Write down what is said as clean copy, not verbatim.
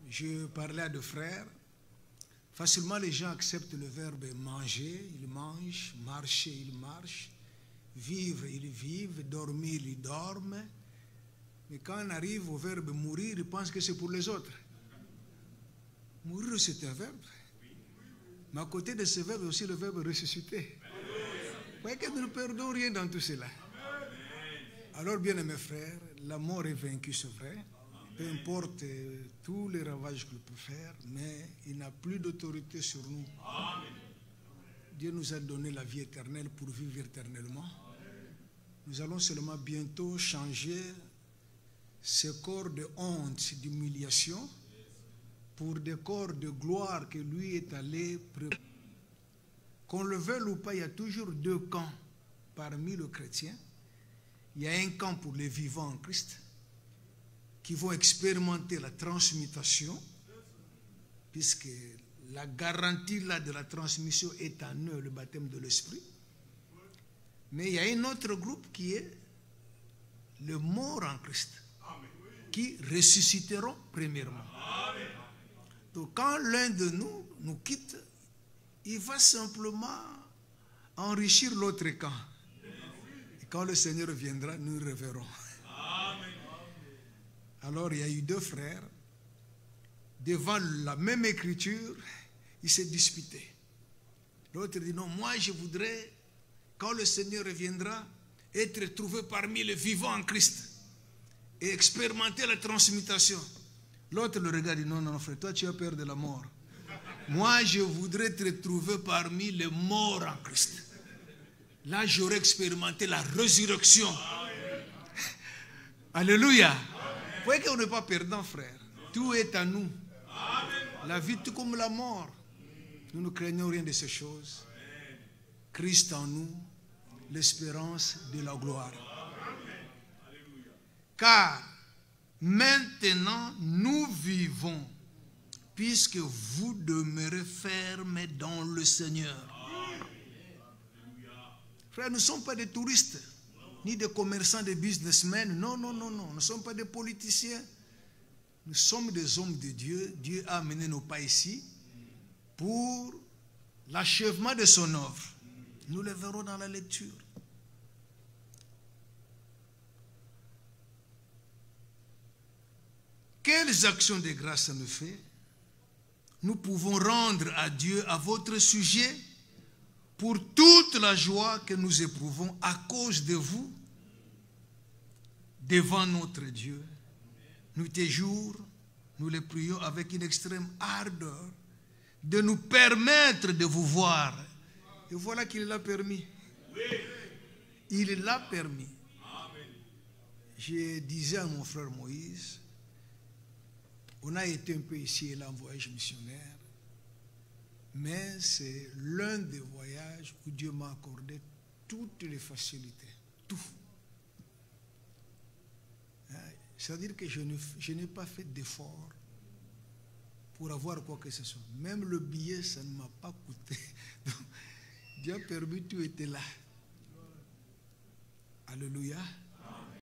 je parlais à deux frères. Facilement, les gens acceptent le verbe manger, ils mangent, marcher, ils marchent, vivre, ils vivent, dormir, ils dorment. Mais quand on arrive au verbe mourir, ils pensent que c'est pour les autres. Mourir, c'est un verbe. Mais à côté de ce verbe, il y a aussi le verbe ressusciter. Vous voyez que nous ne perdons rien dans tout cela. Alors, bien aimés frères, la mort est vaincue, c'est vrai. Peu importe tous les ravages qu'il peut faire, mais il n'a plus d'autorité sur nous. Dieu nous a donné la vie éternelle pour vivre éternellement. Nous allons seulement bientôt changer ce corps de honte, d'humiliation, pour des corps de gloire que lui est allé préparer. Qu'on le veuille ou pas, il y a toujours deux camps parmi les chrétiens. Il y a un camp pour les vivants en Christ, qui vont expérimenter la transmutation, puisque la garantie là de la transmission est en eux, le baptême de l'Esprit. Mais il y a un autre groupe qui est le mort en Christ, qui ressusciteront premièrement. Donc quand l'un de nous nous quitte, il va simplement enrichir l'autre camp. Et quand le Seigneur viendra, nous le reverrons. Alors il y a eu deux frères, devant la même écriture, ils se disputaient. L'autre dit non, moi je voudrais, quand le Seigneur reviendra, être trouvé parmi les vivants en Christ et expérimenter la transmutation. L'autre le regarde et dit non, non, frère, toi tu as peur de la mort. Moi je voudrais te trouver parmi les morts en Christ. Là j'aurais expérimenté la résurrection. Alléluia. Vous voyez qu'on n'est pas perdant, frère. Tout est à nous. La vie tout comme la mort. Nous ne craignons rien de ces choses. Christ en nous, l'espérance de la gloire. Car maintenant nous vivons, puisque vous demeurez fermes dans le Seigneur. Frère, nous ne sommes pas des touristes, ni des commerçants, des businessmen. Non, non, non, non. Nous ne sommes pas des politiciens. Nous sommes des hommes de Dieu. Dieu a amené nos pas ici pour l'achèvement de son œuvre. Nous le verrons dans la lecture. Quelles actions de grâce ça nous fait? Nous pouvons rendre à Dieu à votre sujet pour toute la joie que nous éprouvons à cause de vous devant notre Dieu. Nuit et jour, nous le prions avec une extrême ardeur de nous permettre de vous voir. Et voilà qu'il l'a permis. Il l'a permis. Je disais à mon frère Moïse, on a été un peu ici et là en voyage missionnaire, mais c'est l'un des voyages où Dieu m'a accordé toutes les facilités, tout. C'est-à-dire que je n'ai pas fait d'effort pour avoir quoi que ce soit. Même le billet, ça ne m'a pas coûté. Donc, Dieu a permis, tout était là. Alléluia.